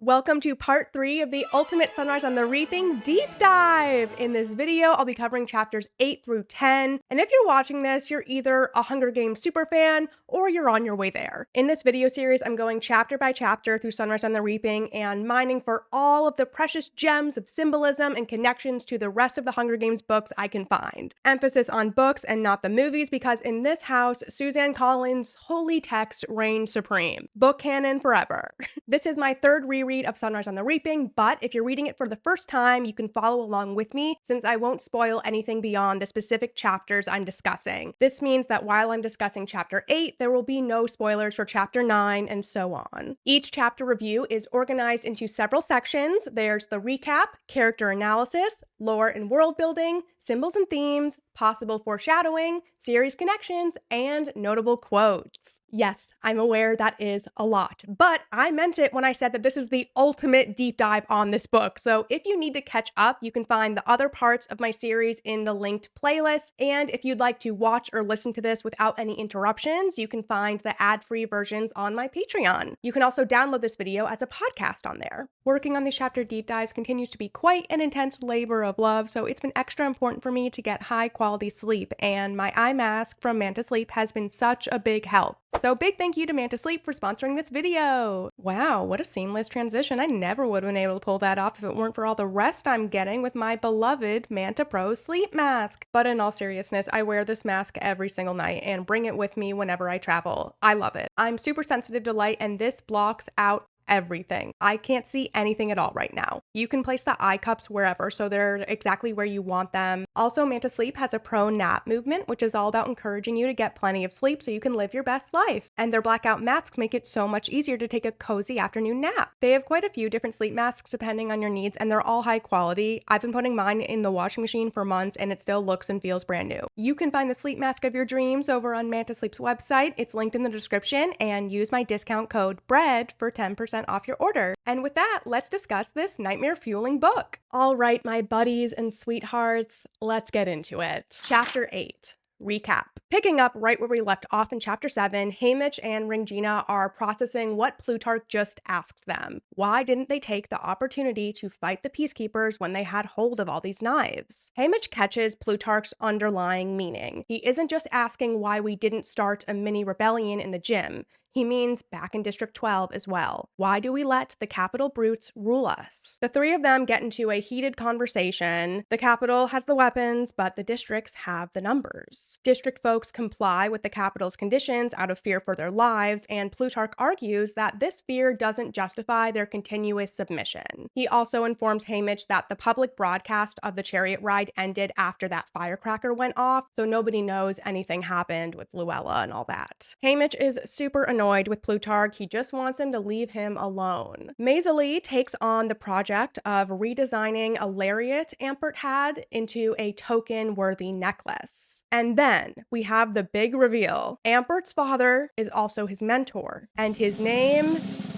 Welcome to part 3 of the Ultimate Sunrise on the Reaping Deep Dive. In this video, I'll be covering chapters 8 through 10. And if you're watching this, you're either a Hunger Games superfan or you're on your way there. In this video series, I'm going chapter by chapter through Sunrise on the Reaping and mining for all of the precious gems of symbolism and connections to the rest of the Hunger Games books I can find. Emphasis on books and not the movies, because in this house, Suzanne Collins' holy text reigns supreme. Book canon forever. This is my third reread of Sunrise on the Reaping, but if you're reading it for the first time, you can follow along with me since I won't spoil anything beyond the specific chapters I'm discussing. This means that while I'm discussing chapter 8, there will be no spoilers for chapter 9 and so on. Each chapter review is organized into several sections. There's the recap, character analysis, lore and world building, symbols and themes, possible foreshadowing, series connections, and notable quotes. Yes, I'm aware that is a lot, but I meant it when I said that this is the ultimate deep dive on this book. So if you need to catch up, you can find the other parts of my series in the linked playlist. And if you'd like to watch or listen to this without any interruptions, you can find the ad-free versions on my Patreon. You can also download this video as a podcast on there. Working on these chapter deep dives continues to be quite an intense labor of love, so it's been extra important for me to get high quality sleep, and my eye mask from Manta Sleep has been such a big help. So big thank you to Manta Sleep for sponsoring this video. Wow, what a seamless transition. I never would have been able to pull that off if it weren't for all the rest I'm getting with my beloved Manta Pro sleep mask. But in all seriousness, I wear this mask every single night and bring it with me whenever I travel. I love it. I'm super sensitive to light, and this blocks out everything. I can't see anything at all right now. You can place the eye cups wherever, so they're exactly where you want them. Also, Manta Sleep has a pro nap movement, which is all about encouraging you to get plenty of sleep so you can live your best life. And their blackout masks make it so much easier to take a cozy afternoon nap. They have quite a few different sleep masks depending on your needs, and they're all high quality. I've been putting mine in the washing machine for months, and it still looks and feels brand new. You can find the sleep mask of your dreams over on Manta Sleep's website. It's linked in the description, and use my discount code BREAD for 10% off your order. And with that, let's discuss this nightmare fueling book. All right, my buddies and sweethearts, let's get into it. Chapter 8. Recap. Picking up right where we left off in chapter 7, Haymitch and Ringina are processing what Plutarch just asked them. Why didn't they take the opportunity to fight the peacekeepers when they had hold of all these knives? Haymitch catches Plutarch's underlying meaning. He isn't just asking why we didn't start a mini rebellion in the gym. He means back in District 12 as well. Why do we let the Capitol brutes rule us? The three of them get into a heated conversation. The Capitol has the weapons, but the districts have the numbers. District folks comply with the Capitol's conditions out of fear for their lives, and Plutarch argues that this fear doesn't justify their continuous submission. He also informs Haymitch that the public broadcast of the chariot ride ended after that firecracker went off, so nobody knows anything happened with Luella and all that. Haymitch is super annoyed with Plutarch. He just wants him to leave him alone. Maisie takes on the project of redesigning a lariat Ampert had into a token-worthy necklace. And then we have the big reveal. Ampert's father is also his mentor, and his name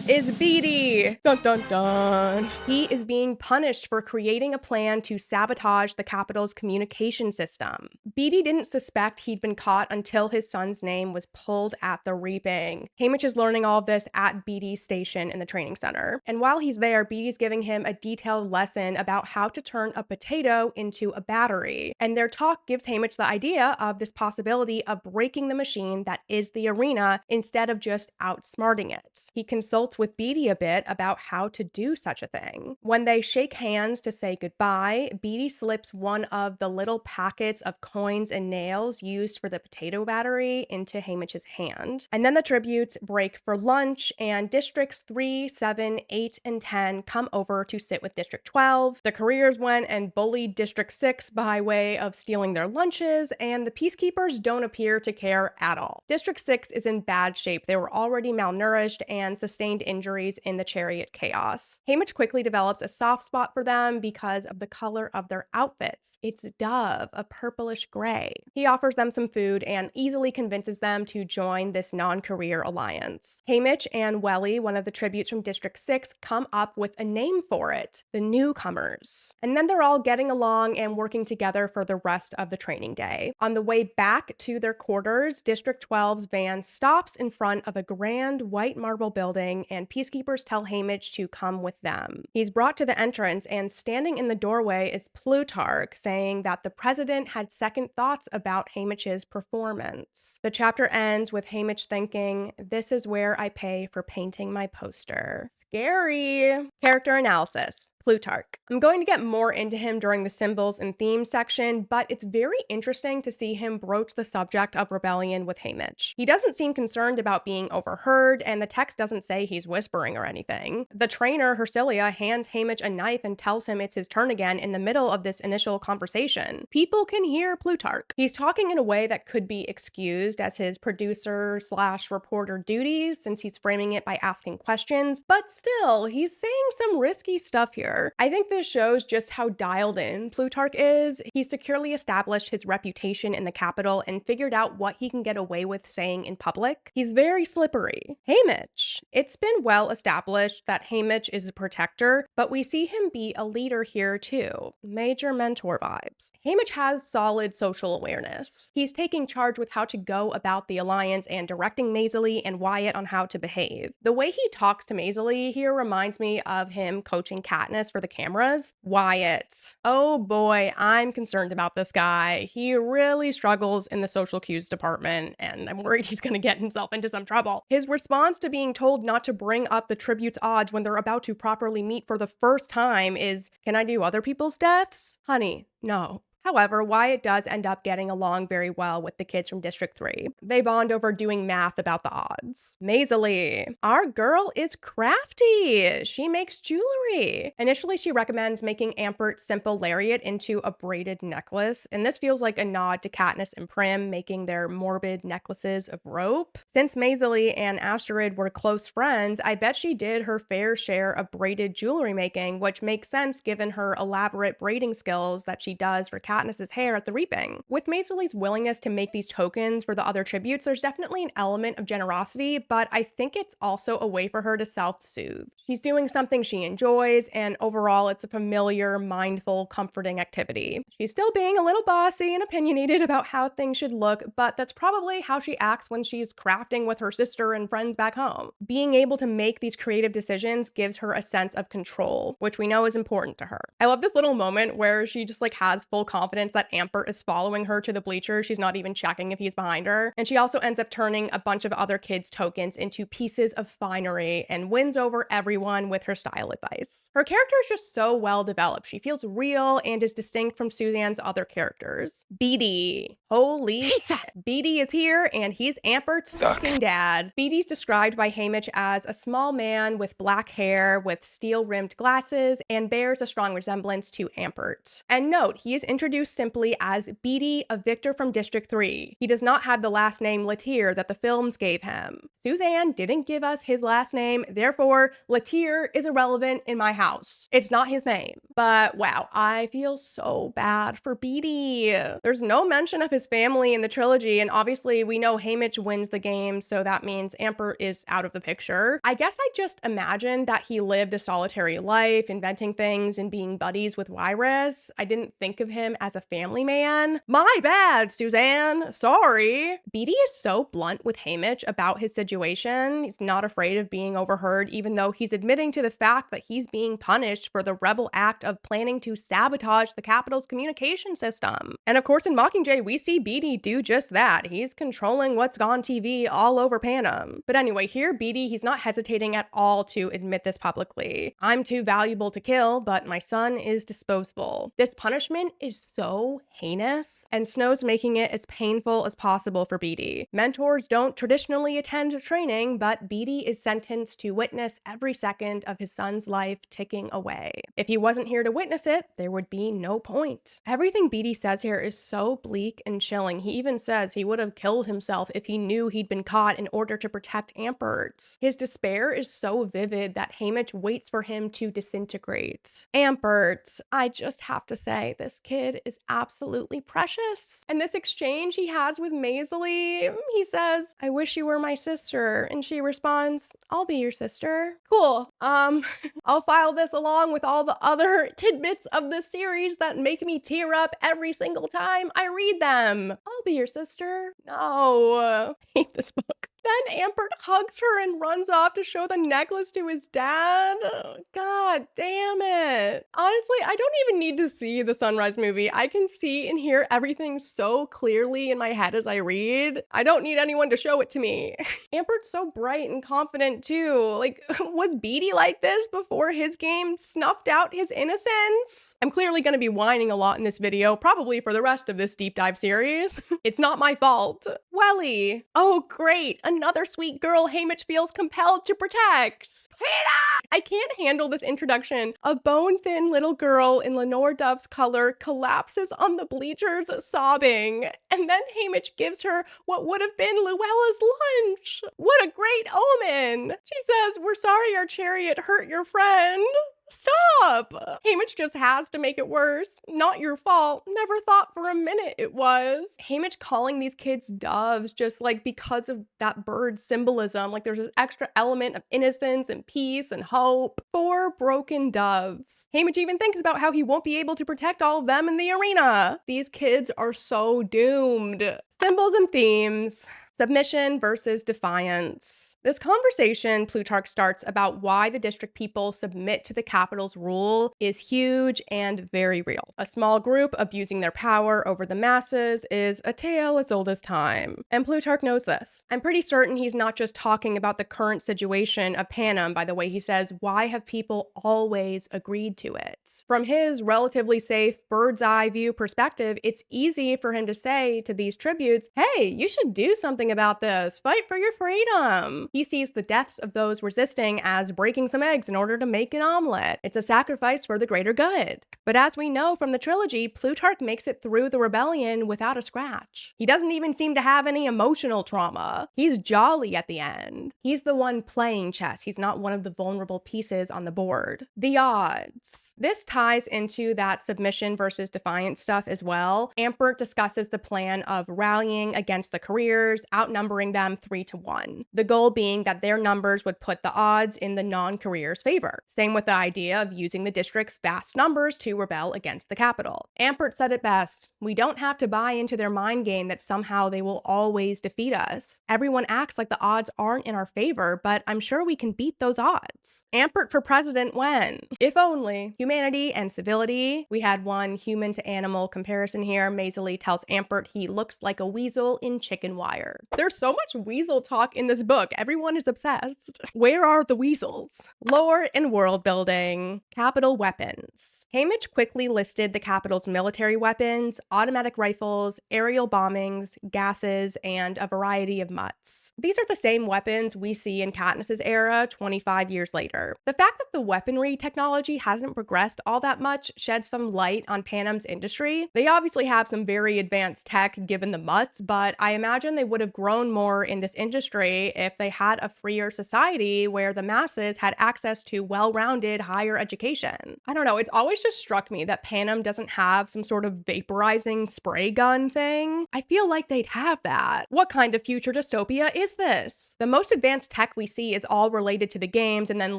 is Beetee. Dun dun dun. He is being punished for creating a plan to sabotage the Capitol's communication system. Beetee didn't suspect he'd been caught until his son's name was pulled at the Reaping. Haymitch is learning all of this at Beetee's station in the training center. And while he's there, Beetee's giving him a detailed lesson about how to turn a potato into a battery. And their talk gives Haymitch the idea of this possibility of breaking the machine that is the arena instead of just outsmarting it. He consults with Beetee a bit about how to do such a thing. When they shake hands to say goodbye, Beetee slips one of the little packets of coins and nails used for the potato battery into Haymitch's hand. And then the tributes break for lunch, and Districts 3, 7, 8, and 10 come over to sit with District 12. The careers went and bullied District 6 by way of stealing their lunches, and the peacekeepers don't appear to care at all. District 6 is in bad shape. They were already malnourished and sustained injuries in the chariot chaos. Haymitch quickly develops a soft spot for them because of the color of their outfits. It's dove, a purplish gray. He offers them some food and easily convinces them to join this non-career alliance. Haymitch and Welly, one of the tributes from District 6, come up with a name for it, the Newcomers. And then they're all getting along and working together for the rest of the training day. On the way back to their quarters, District 12's van stops in front of a grand white marble building, and peacekeepers tell Haymitch to come with them. He's brought to the entrance, and standing in the doorway is Plutarch, saying that the president had second thoughts about Haymitch's performance. The chapter ends with Haymitch thinking, "This is where I pay for painting my poster." Scary. Character analysis. Plutarch. I'm going to get more into him during the symbols and themes section, but it's very interesting to see him broach the subject of rebellion with Haymitch. He doesn't seem concerned about being overheard, and the text doesn't say he's whispering or anything. The trainer, Hercilia, hands Haymitch a knife and tells him it's his turn again in the middle of this initial conversation. People can hear Plutarch. He's talking in a way that could be excused as his producer/reporter duties, since he's framing it by asking questions, but still, he's saying some risky stuff here. I think this shows just how dialed in Plutarch is. He's securely established his reputation in the capital and figured out what he can get away with saying in public. He's very slippery. Haymitch. It's been well established that Haymitch is a protector, but we see him be a leader here too. Major mentor vibes. Haymitch has solid social awareness. He's taking charge with how to go about the alliance and directing Maisie and Wyatt on how to behave. The way he talks to Maisie here reminds me of him coaching Katniss for the cameras. Wyatt. Oh boy, I'm concerned about this guy. He really struggles in the social cues department, and I'm worried he's gonna get himself into some trouble. His response to being told not to bring up the tribute's odds when they're about to properly meet for the first time is, "Can I do other people's deaths?" Honey, no. However, Wyatt does end up getting along very well with the kids from District 3. They bond over doing math about the odds. Maisie. Our girl is crafty. She makes jewelry. Initially, she recommends making Ampert's simple lariat into a braided necklace, and this feels like a nod to Katniss and Prim making their morbid necklaces of rope. Since Maisie and Astrid were close friends, I bet she did her fair share of braided jewelry making, which makes sense given her elaborate braiding skills that she does for Katniss's hair at the reaping. With Maisie's willingness to make these tokens for the other tributes, there's definitely an element of generosity, but I think it's also a way for her to self-soothe. She's doing something she enjoys, and overall it's a familiar, mindful, comforting activity. She's still being a little bossy and opinionated about how things should look, but that's probably how she acts when she's crafting with her sister and friends back home. Being able to make these creative decisions gives her a sense of control, which we know is important to her. I love this little moment where she just has full confidence that Ampert is following her to the bleachers. She's not even checking if he's behind her. And she also ends up turning a bunch of other kids' tokens into pieces of finery and wins over everyone with her style advice. Her character is just so well developed. She feels real and is distinct from Suzanne's other characters. Beetee. Holy Pizza! Beetee is here, and he's Ampert's fucking dad. Beetee's described by Haymitch as a small man with black hair with steel-rimmed glasses and bears a strong resemblance to Ampert. And note, he is introduced simply as Beetee, a victor from District 3. He does not have the last name Latier that the films gave him. Suzanne didn't give us his last name, therefore Latier is irrelevant in my house. It's not his name. But wow, I feel so bad for Beetee. There's no mention of his family in the trilogy, and obviously we know Haymitch wins the game, so that means Ampert is out of the picture. I guess I just imagined that he lived a solitary life, inventing things and being buddies with Wyrus. I didn't think of him as a family man. My bad, Suzanne. Sorry. Beetee is so blunt with Haymitch about his situation. He's not afraid of being overheard, even though he's admitting to the fact that he's being punished for the rebel act of planning to sabotage the capital's communication system. And of course, in Mockingjay, we see Beetee do just that. He's controlling what's on TV all over Panem. But anyway, here Beetee, he's not hesitating at all to admit this publicly. I'm too valuable to kill, but my son is disposable. This punishment is so heinous, and Snow's making it as painful as possible for Beetee. Mentors don't traditionally attend training, but Beetee is sentenced to witness every second of his son's life ticking away. If he wasn't here to witness it, there would be no point. Everything Beetee says here is so bleak and chilling. He even says he would have killed himself if he knew he'd been caught in order to protect Ampert. His despair is so vivid that Haymitch waits for him to disintegrate. Ampert, I just have to say, this kid is absolutely precious. And this exchange he has with Maisie, he says, "I wish you were my sister." And she responds, "I'll be your sister." Cool. I'll file this along with all the other tidbits of the series that make me tear up every single time I read them. I'll be your sister. No. I hate this book. Then Ampert hugs her and runs off to show the necklace to his dad. Oh, God damn it. Honestly, I don't even need to see the Sunrise movie. I can see and hear everything so clearly in my head as I read. I don't need anyone to show it to me. Ampert's so bright and confident too. Like, was Beatty like this before his game snuffed out his innocence? I'm clearly going to be whining a lot in this video, probably for the rest of this deep dive series. It's not my fault. Welly. Oh, great. Another sweet girl Haymitch feels compelled to protect. Peeta! I can't handle this introduction. A bone-thin little girl in Lenore Dove's color collapses on the bleachers sobbing, and then Haymitch gives her what would have been Luella's lunch. What a great omen. She says, "We're sorry our chariot hurt your friend." Stop! Haymitch just has to make it worse. Not your fault. Never thought for a minute it was. Haymitch calling these kids doves just like because of that bird symbolism. Like there's an extra element of innocence and peace and hope. 4 broken doves. Haymitch even thinks about how he won't be able to protect all of them in the arena. These kids are so doomed. Symbols and themes. Submission versus defiance. This conversation Plutarch starts about why the district people submit to the capital's rule is huge and very real. A small group abusing their power over the masses is a tale as old as time. And Plutarch knows this. I'm pretty certain he's not just talking about the current situation of Panem by the way he says, why have people always agreed to it? From his relatively safe bird's eye view perspective, it's easy for him to say to these tributes, hey, you should do something about this. Fight for your freedom. He sees the deaths of those resisting as breaking some eggs in order to make an omelet. It's a sacrifice for the greater good. But as we know from the trilogy, Plutarch makes it through the rebellion without a scratch. He doesn't even seem to have any emotional trauma. He's jolly at the end. He's the one playing chess. He's not one of the vulnerable pieces on the board. The odds. This ties into that submission versus defiance stuff as well. Ampert discusses the plan of rallying against the careers, outnumbering them 3-1. The goal being that their numbers would put the odds in the non-careers' favor. Same with the idea of using the district's vast numbers to rebel against the capital. Ampert said it best, we don't have to buy into their mind game that somehow they will always defeat us. Everyone acts like the odds aren't in our favor, but I'm sure we can beat those odds. Ampert for president when? If only. Humanity and civility. We had one human to animal comparison here. Maisily tells Ampert he looks like a weasel in chicken wire. There's so much weasel talk in this book. Everyone is obsessed. Where are the weasels? Lore and world building. Capital weapons. Haymitch quickly listed the capital's military weapons, automatic rifles, aerial bombings, gases, and a variety of mutts. These are the same weapons we see in Katniss's era 25 years later. The fact that the weaponry technology hasn't progressed all that much sheds some light on Panem's industry. They obviously have some very advanced tech given the mutts, but I imagine they would have grown more in this industry if they had a freer society where the masses had access to well-rounded higher education. I don't know, it's always just struck me that Panem doesn't have some sort of vaporizing spray gun thing. I feel like they'd have that. What kind of future dystopia is this? The most advanced tech we see is all related to the games and then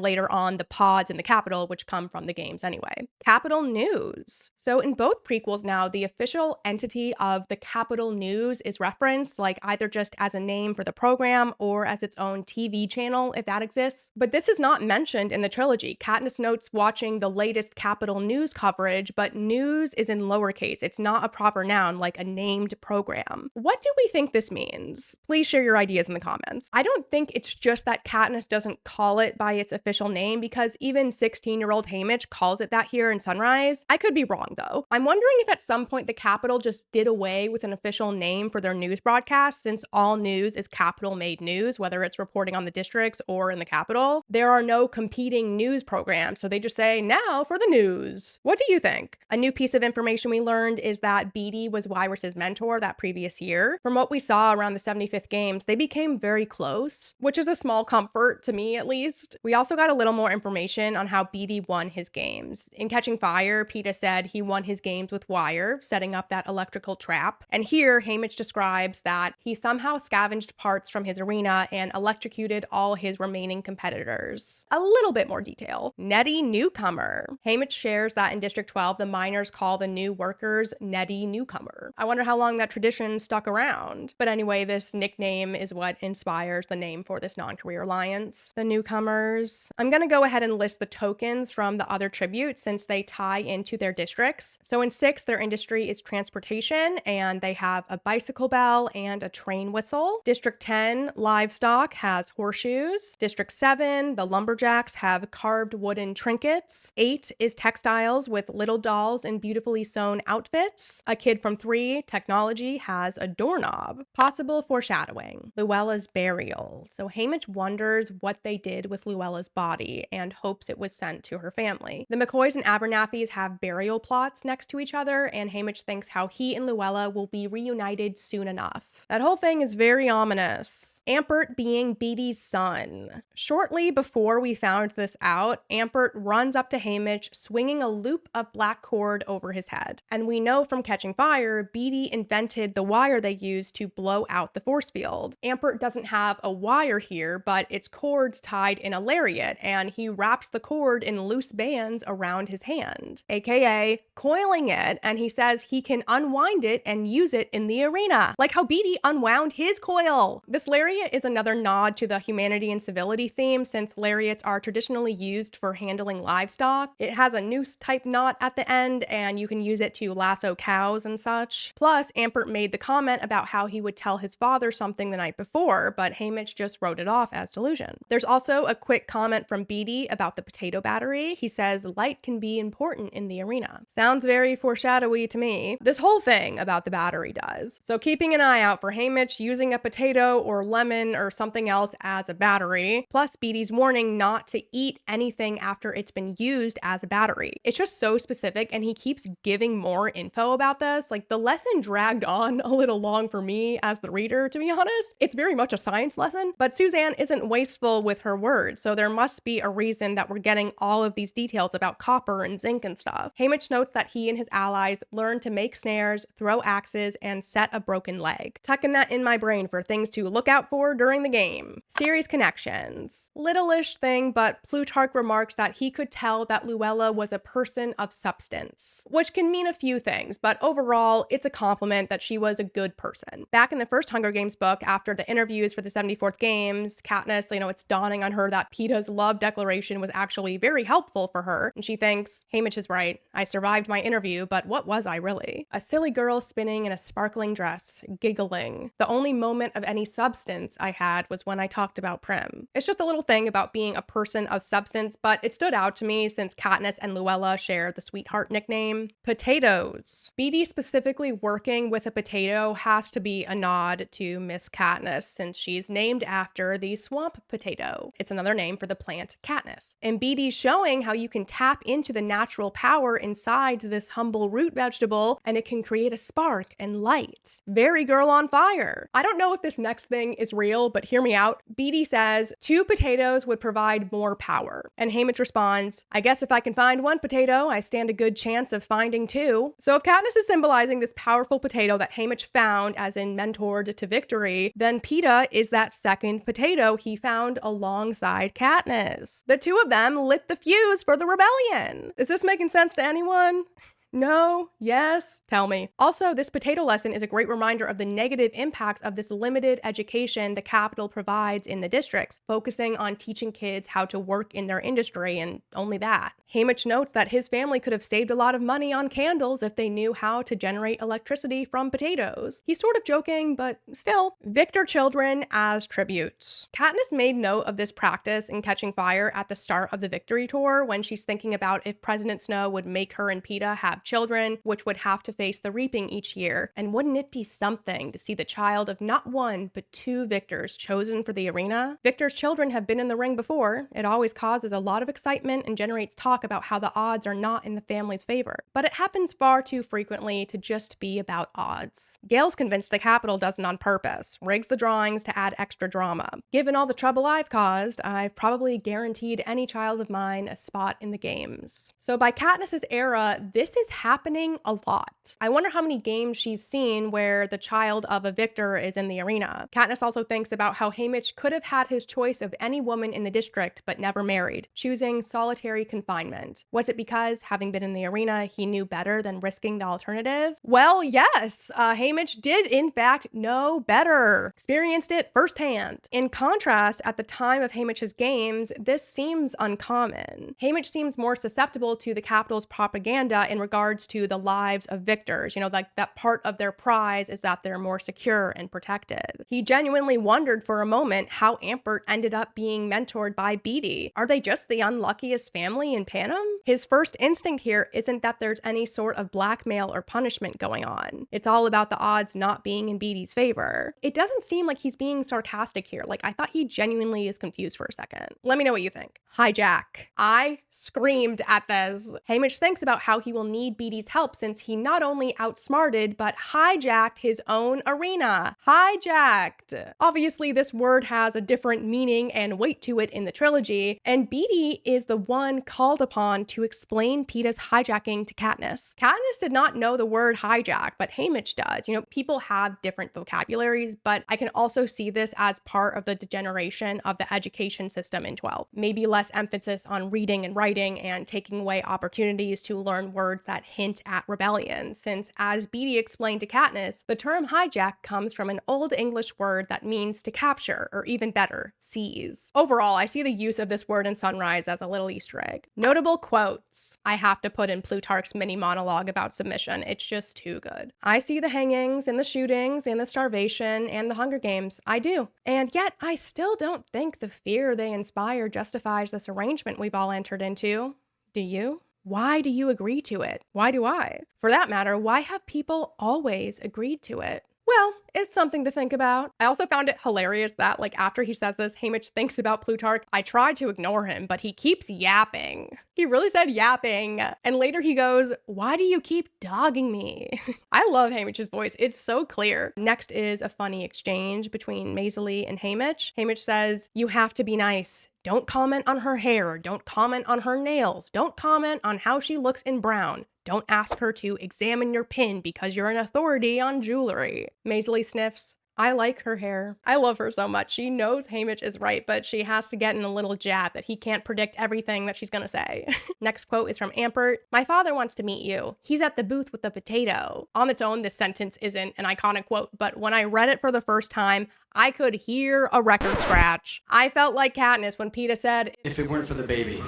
later on the pods in the capital, which come from the games anyway. Capital News. So in both prequels now, the official entity of the Capital News is referenced, like either just as a name for the program or as its own TV channel, if that exists. But this is not mentioned in the trilogy. Katniss notes watching the latest Capital News coverage, but news is in lowercase. It's not a proper noun like a named program. What do we think this means? Please share your ideas in the comments. I don't think it's just that Katniss doesn't call it by its official name, because even 16-year-old Haymitch calls it that here in Sunrise. I could be wrong though. I'm wondering if at some point the Capitol just did away with an official name for their news broadcast, since all news is Capitol-made news, whether it's reporting on the districts or in the Capitol. There are no competing news programs, so they just say, now for the news. What do you think? A new piece of information we learned is that Beatty was Wyrus's mentor that previous year. From what we saw around the 75th games, they became very close, which is a small comfort to me at least. We also got a little more information on how Beatty won his games. In Catching Fire, Peeta said he won his games with wire, setting up that electrical trap. And here, Haymitch Haymitch describes that he somehow scavenged parts from his arena and electrocuted all his remaining competitors. A little bit more detail. Nettie Newcomer. Haymitch shares that in District 12, the miners call the new workers Nettie Newcomer. I wonder how long that tradition stuck around. But anyway, this nickname is what inspires the name for this non-career alliance, the Newcomers. I'm gonna go ahead and list the tokens from the other tributes since they tie into their districts. So in 6, their industry is transportation, and they have a bicycle bell and a train whistle. District 10, livestock, has horseshoes. District 7, the lumberjacks have carved wooden trinkets. 8 is textiles with little dolls in beautifully sewn outfits. A kid from 3, technology, has a doorknob. Possible foreshadowing. Luella's burial. So Haymitch wonders what they did with Luella's body and hopes it was sent to her family. The McCoys and Abernathys have burial plots next to each other, and Haymitch thinks how he and Luella will be reunited soon enough. That whole thing is very ominous. Ampert being Beety's son. Shortly before we found this out, Ampert runs up to Haymitch swinging a loop of black cord over his head. And we know from Catching Fire, Beety invented the wire they used to blow out the force field. Ampert doesn't have a wire here, but it's cords tied in a lariat, and he wraps the cord in loose bands around his hand, aka coiling it, and he says he can unwind it and use it in the arena, like how Beety unwound his coil. This lariat is another nod to the humanity and civility theme, since lariats are traditionally used for handling livestock. It has a noose-type knot at the end, and you can use it to lasso cows and such. Plus, Ampert made the comment about how he would tell his father something the night before, but Haymitch just wrote it off as delusion. There's also a quick comment from Beety about the potato battery. He says, light can be important in the arena. Sounds very foreshadowy to me. This whole thing about the battery does. So keeping an eye out for Haymitch using a potato or lemon or something else as a battery, plus Beety's warning not to eat anything after it's been used as a battery. It's just so specific, and he keeps giving more info about this. Like, the lesson dragged on a little long for me as the reader, to be honest. It's very much a science lesson, but Suzanne isn't wasteful with her words, so there must be a reason that we're getting all of these details about copper and zinc and stuff. Haymitch notes that he and his allies learned to make snares, throw axes, and set a broken leg. Tucking that in my brain for things to look out for during the game. Series connections. Littleish thing, but Plutarch remarks that he could tell that Luella was a person of substance, which can mean a few things, but overall, it's a compliment that she was a good person. Back in the first Hunger Games book, after the interviews for the 74th Games, Katniss, it's dawning on her that Peeta's love declaration was actually very helpful for her, and she thinks, Haymitch is right, I survived my interview, but what was I really? A silly girl spinning in a sparkling dress, giggling. The only moment of any substance I had was when I talked about Prim. It's just a little thing about being a person of substance, but it stood out to me since Katniss and Luella share the sweetheart nickname. Potatoes. Beety specifically working with a potato has to be a nod to Miss Katniss, since she's named after the swamp potato. It's another name for the plant Katniss. And Beety showing how you can tap into the natural power inside this humble root vegetable, and it can create a spark and light. Very girl on fire. I don't know if this next thing is real, but hear me out. Beety says 2 potatoes would provide more power. And Haymitch responds, I guess if I can find 1 potato, I stand a good chance of finding 2. So if Katniss is symbolizing this powerful potato that Haymitch found, as in mentored to victory, then Peeta is that second potato he found alongside Katniss. The 2 of them lit the fuse for the rebellion. Is this making sense to anyone? No? Yes? Tell me. Also, this potato lesson is a great reminder of the negative impacts of this limited education the capital provides in the districts, focusing on teaching kids how to work in their industry and only that. Haymitch notes that his family could have saved a lot of money on candles if they knew how to generate electricity from potatoes. He's sort of joking, but still. Victor children as tributes. Katniss made note of this practice in Catching Fire at the start of the Victory Tour when she's thinking about if President Snow would make her and Peeta have children, which would have to face the reaping each year. And wouldn't it be something to see the child of not 1, but 2 victors chosen for the arena? Victor's children have been in the ring before. It always causes a lot of excitement and generates talk about how the odds are not in the family's favor. But it happens far too frequently to just be about odds. Gale's convinced the Capitol does it on purpose, rigs the drawings to add extra drama. Given all the trouble I've caused, I've probably guaranteed any child of mine a spot in the games. So by Katniss's era, this is happening a lot. I wonder how many games she's seen where the child of a victor is in the arena. Katniss also thinks about how Haymitch could have had his choice of any woman in the district but never married, choosing solitary confinement. Was it because, having been in the arena, he knew better than risking the alternative? Well, yes, Haymitch did in fact know better, experienced it firsthand. In contrast, at the time of Haymitch's games, this seems uncommon. Haymitch seems more susceptible to the Capitol's propaganda in regards to the lives of victors. Like that part of their prize is that they're more secure and protected. He genuinely wondered for a moment how Ampert ended up being mentored by Beetee. Are they just the unluckiest family in Panem? His first instinct here isn't that there's any sort of blackmail or punishment going on. It's all about the odds not being in Beetee's favor. It doesn't seem like he's being sarcastic here. Like, I thought he genuinely is confused for a second. Let me know what you think. Hijack. I screamed at this. Haymitch thinks about how he will need Beetee's help since he not only outsmarted, but hijacked his own arena. Hijacked. Obviously, this word has a different meaning and weight to it in the trilogy, and Beetee is the one called upon to explain Peeta's hijacking to Katniss. Katniss did not know the word hijack, but Haymitch does. People have different vocabularies, but I can also see this as part of the degeneration of the education system in 12. Maybe less emphasis on reading and writing and taking away opportunities to learn words that hint at rebellion, since as Beetee explained to Katniss, the term hijack comes from an Old English word that means to capture, or even better, seize. Overall, I see the use of this word in Sunrise as a little Easter egg. Notable quotes. I have to put in Plutarch's mini monologue about submission. It's just too good. I see the hangings and the shootings and the starvation and the Hunger Games. I do. And yet, I still don't think the fear they inspire justifies this arrangement we've all entered into. Do you? Why do you agree to it? Why do I? For that matter, why have people always agreed to it? Well, it's something to think about. I also found it hilarious that, after he says this, Haymitch thinks about Plutarch. I tried to ignore him, but he keeps yapping. He really said yapping. And later he goes, "Why do you keep dogging me?" I love Haymitch's voice. It's so clear. Next is a funny exchange between Maisie and Haymitch. Haymitch says, "You have to be nice. Don't comment on her hair. Don't comment on her nails. Don't comment on how she looks in brown. Don't ask her to examine your pin because you're an authority on jewelry." Maisie sniffs. I like her hair. I love her so much. She knows Haymitch is right, but she has to get in a little jab that he can't predict everything that she's gonna say. Next quote is from Ampert. "My father wants to meet you. He's at the booth with the potato." On its own, this sentence isn't an iconic quote, but when I read it for the first time, I could hear a record scratch. I felt like Katniss when Peeta said, "If it weren't for the baby."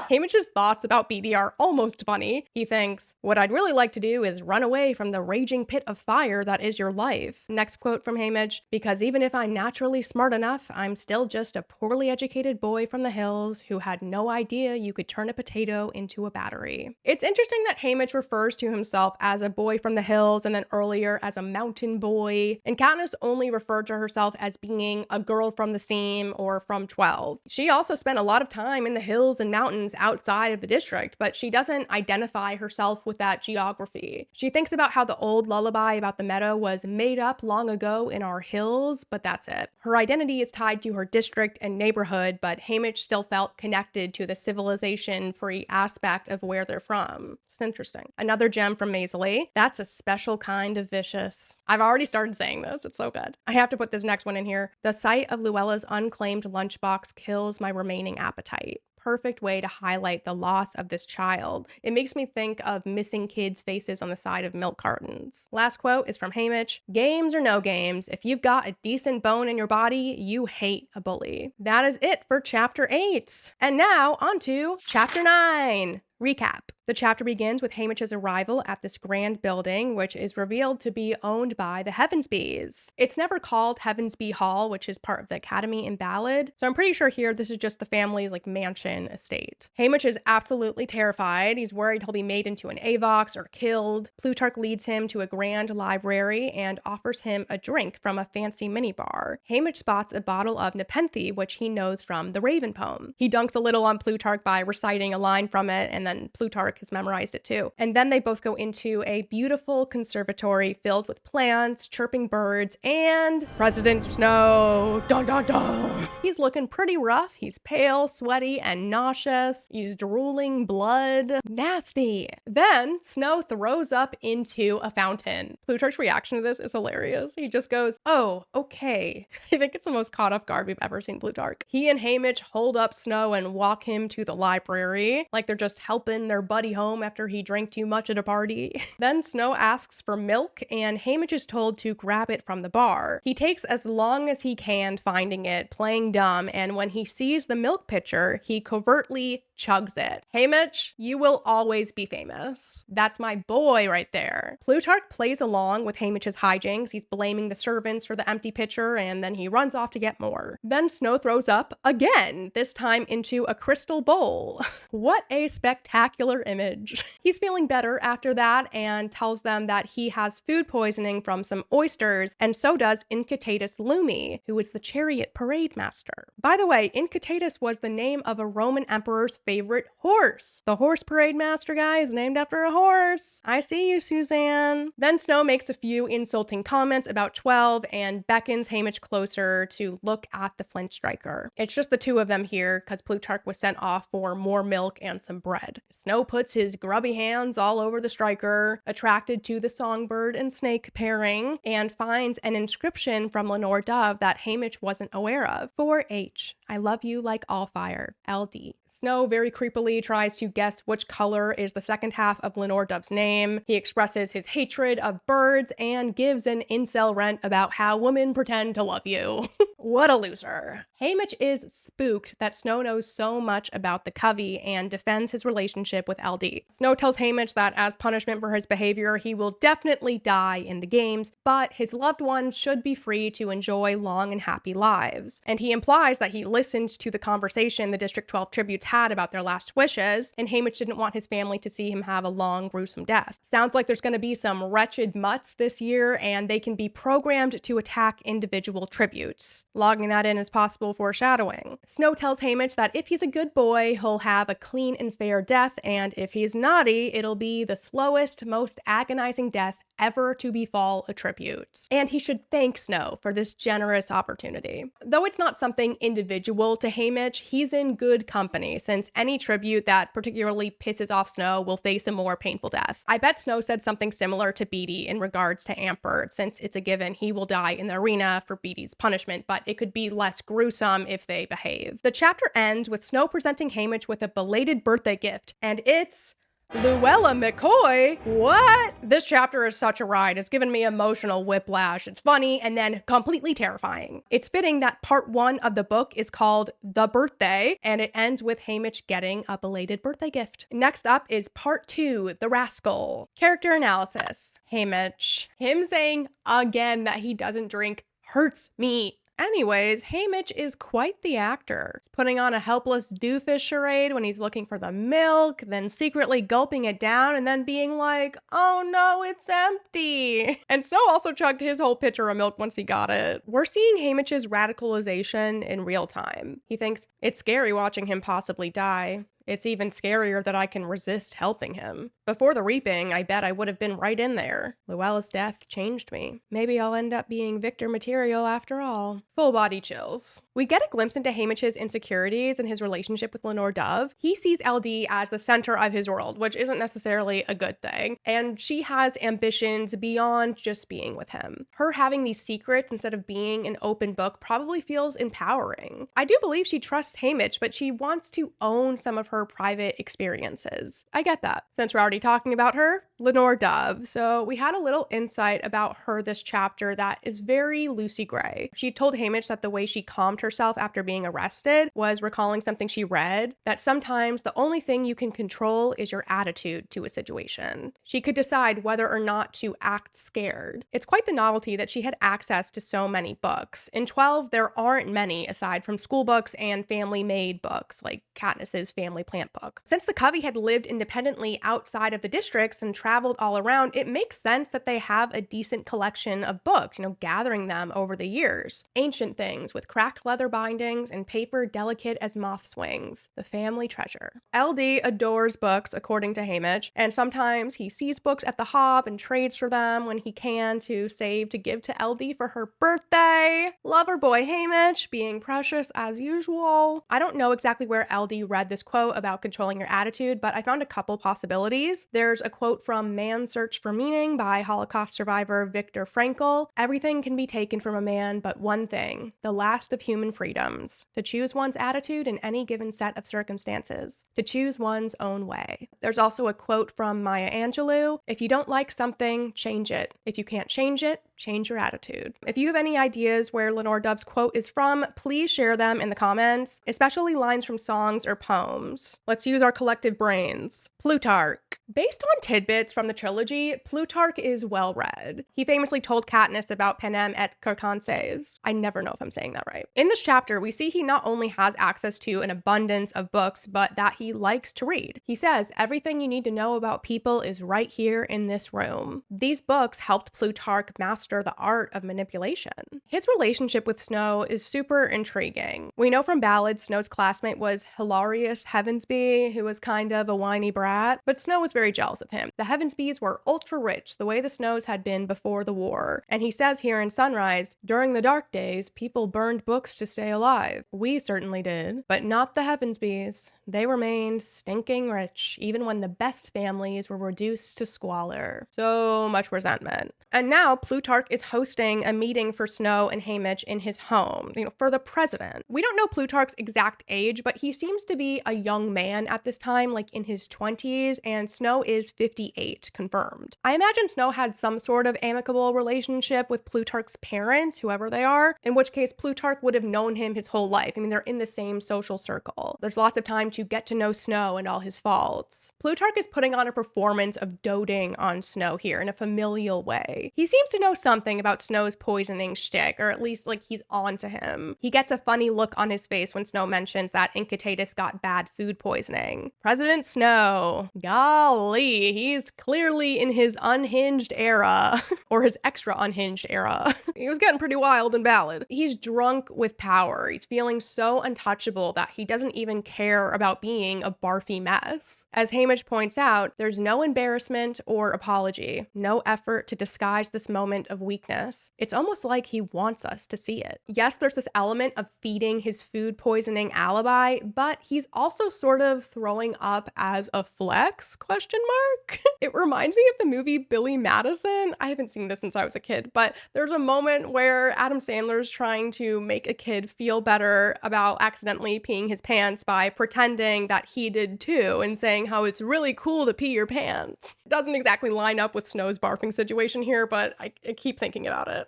Haymitch's thoughts about Beetee are almost funny. He thinks, "What I'd really like to do is run away from the raging pit of fire that is your life." Next quote from Haymitch, "Because even if I'm naturally smart enough, I'm still just a poorly educated boy from the hills who had no idea you could turn a potato into a battery." It's interesting that Haymitch refers to himself as a boy from the hills and then earlier as a mountain boy, and Katniss only referred to herself as being a girl from the seam or from 12. She also spent a lot of time in the hills and mountains outside of the district, but she doesn't identify herself with that geography. She thinks about how the old lullaby about the meadow was made up long ago in our hills, but that's it. Her identity is tied to her district and neighborhood, but Haymitch still felt connected to the civilization-free aspect of where they're from. It's interesting. Another gem from Maisie. "That's a special kind of vicious." I've already started saying this. It's so good. I have to put this next one in here. "The sight of Luella's unclaimed lunchbox kills my remaining appetite." Perfect way to highlight the loss of this child. It makes me think of missing kids' faces on the side of milk cartons. Last quote is from Haymitch. "Games or no games, if you've got a decent bone in your body, you hate a bully." That is it for chapter 8. And now on to chapter 9. Recap. The chapter begins with Haymitch's arrival at this grand building, which is revealed to be owned by the Heavensbees. It's never called Heavensbee Hall, which is part of the Academy in Ballad, so I'm pretty sure here this is just the family's mansion estate. Haymitch is absolutely terrified. He's worried he'll be made into an Avox or killed. Plutarch leads him to a grand library and offers him a drink from a fancy minibar. Haymitch spots a bottle of Nepenthe, which he knows from the Raven poem. He dunks a little on Plutarch by reciting a line from it, and and then Plutarch has memorized it too. And then they both go into a beautiful conservatory filled with plants, chirping birds, and President Snow. Dun dun dun! He's looking pretty rough. He's pale, sweaty, and nauseous. He's drooling blood. Nasty. Then Snow throws up into a fountain. Plutarch's reaction to this is hilarious. He just goes, "Oh, okay." I think it's the most caught off guard we've ever seen Plutarch. He and Haymitch hold up Snow and walk him to the library, like they're just helping their buddy home after he drank too much at a party. Then Snow asks for milk, and Haymitch is told to grab it from the bar. He takes as long as he can finding it, playing dumb, and when he sees the milk pitcher, he covertly chugs it. Haymitch, you will always be famous. That's my boy right there. Plutarch plays along with Haymitch's hijinks. He's blaming the servants for the empty pitcher, and then he runs off to get more. Then Snow throws up again, this time into a crystal bowl. What a spectacular image. He's feeling better after that and tells them that he has food poisoning from some oysters, and so does Incitatus Lumi, who is the chariot parade master. By the way, Incitatus was the name of a Roman emperor's favorite horse. The horse parade master guy is named after a horse. I see you, Suzanne. Then Snow makes a few insulting comments about 12 and beckons Haymitch closer to look at the flint striker. It's just the two of them here because Plutarch was sent off for more milk and some bread. Snow puts his grubby hands all over the striker, attracted to the songbird and snake pairing, and finds an inscription from Lenore Dove that Haymitch wasn't aware of. For H, I love you like all fire, LD. Snow very creepily tries to guess which color is the second half of Lenore Dove's name. He expresses his hatred of birds and gives an incel rant about how women pretend to love you. What a loser. Haymitch is spooked that Snow knows so much about the Covey and defends his relationship with LD. Snow tells Haymitch that as punishment for his behavior, he will definitely die in the games, but his loved ones should be free to enjoy long and happy lives. And he implies that he listened to the conversation the District 12 tributes had about their last wishes, and Haymitch didn't want his family to see him have a long, gruesome death. Sounds like there's going to be some wretched mutts this year, and they can be programmed to attack individual tributes. Logging that in as possible foreshadowing. Snow tells Haymitch that if he's a good boy, he'll have a clean and fair death, and if he's naughty, it'll be the slowest, most agonizing death ever to befall a tribute. And he should thank Snow for this generous opportunity. Though it's not something individual to Haymitch, he's in good company, since any tribute that particularly pisses off Snow will face a more painful death. I bet Snow said something similar to Beetee in regards to Ampert, since it's a given he will die in the arena for Beetee's punishment, but it could be less gruesome if they behave. The chapter ends with Snow presenting Haymitch with a belated birthday gift, and it's Luella McCoy? What? This chapter is such a ride. It's given me emotional whiplash. It's funny and then completely terrifying. It's fitting that part 1 of the book is called The Birthday, and it ends with Haymitch getting a belated birthday gift. Next up is part 2, The Rascal. Character analysis. Haymitch. Him saying again that he doesn't drink hurts me. Anyways, Haymitch is quite the actor. He's putting on a helpless doofus charade when he's looking for the milk, then secretly gulping it down and then being like, oh no, it's empty. And Snow also chugged his whole pitcher of milk once he got it. We're seeing Haymitch's radicalization in real time. He thinks it's scary watching him possibly die. It's even scarier that I can resist helping him. Before the reaping, I bet I would have been right in there. Luella's death changed me. Maybe I'll end up being victor material after all. Full body chills. We get a glimpse into Haymitch's insecurities and his relationship with Lenore Dove. He sees LD as the center of his world, which isn't necessarily a good thing, and she has ambitions beyond just being with him. Her having these secrets instead of being an open book probably feels empowering. I do believe she trusts Haymitch, but she wants to own some of her private experiences. I get that. Since we're already talking about her, Lenore Dove. So we had a little insight about her this chapter that is very Lucy Gray. She told Haymitch that the way she calmed herself after being arrested was recalling something she read, that sometimes the only thing you can control is your attitude to a situation. She could decide whether or not to act scared. It's quite the novelty that she had access to so many books. In 12, there aren't many aside from school books and family-made books like Katniss's family plant book. Since the Covey had lived independently outside of the districts and traveled all around, it makes sense that they have a decent collection of books, gathering them over the years. Ancient things with cracked leather bindings and paper delicate as moth's wings. The family treasure. LD adores books, according to Haymitch, and sometimes he sees books at the Hob and trades for them when he can to save to give to LD for her birthday. Lover boy Haymitch, being precious as usual. I don't know exactly where LD read this quote about controlling your attitude, but I found a couple possibilities. There's a quote from Man's Search for Meaning by Holocaust survivor Viktor Frankl. Everything can be taken from a man but one thing, the last of human freedoms, to choose one's attitude in any given set of circumstances, to choose one's own way. There's also a quote from Maya Angelou, if you don't like something, change it. If you can't change it, change your attitude. If you have any ideas where Lenore Dove's quote is from, please share them in the comments, especially lines from songs or poems. Let's use our collective brains. Plutarch. Based on tidbits from the trilogy, Plutarch is well read. He famously told Katniss about Panem et Circenses. I never know if I'm saying that right. In this chapter, we see he not only has access to an abundance of books, but that he likes to read. He says, everything you need to know about people is right here in this room. These books helped Plutarch master the art of manipulation. His relationship with Snow is super intriguing. We know from ballads Snow's classmate was Hilarious Heavensbee, who was kind of a whiny brat, but Snow was very jealous of him. The Heavensbees were ultra rich, the way the Snows had been before the war. And he says here in Sunrise, during the dark days, people burned books to stay alive. We certainly did, but not the Heavensbees. They remained stinking rich, even when the best families were reduced to squalor. So much resentment. And now Plutarch is hosting a meeting for Snow and Haymitch in his home, for the president. We don't know Plutarch's exact age, but he seems to be a young man at this time, like in his 20s, and Snow is 58, confirmed. I imagine Snow had some sort of amicable relationship with Plutarch's parents, whoever they are, in which case Plutarch would have known him his whole life. I mean, they're in the same social circle. There's lots of time to get to know Snow and all his faults. Plutarch is putting on a performance of doting on Snow here in a familial way. He seems to know something about Snow's poisoning shtick, or at least like he's on to him. He gets a funny look on his face when Snow mentions that Incitatus got bad food poisoning. President Snow, golly, he's clearly in his unhinged era, or his extra unhinged era. He was getting pretty wild and ballad. He's drunk with power. He's feeling so untouchable that he doesn't even care about being a barfy mess. As Haymitch points out, there's no embarrassment or apology, no effort to disguise this moment of weakness. It's almost like he wants us to see it. Yes, there's this element of feeding his food poisoning alibi, but he's also sort of throwing up as a flex, question mark? It reminds me of the movie Billy Madison. I haven't seen this since I was a kid, but there's a moment where Adam Sandler's trying to make a kid feel better about accidentally peeing his pants by pretending that he did too and saying how it's really cool to pee your pants. It doesn't exactly line up with Snow's barfing situation here, but I keep thinking about it.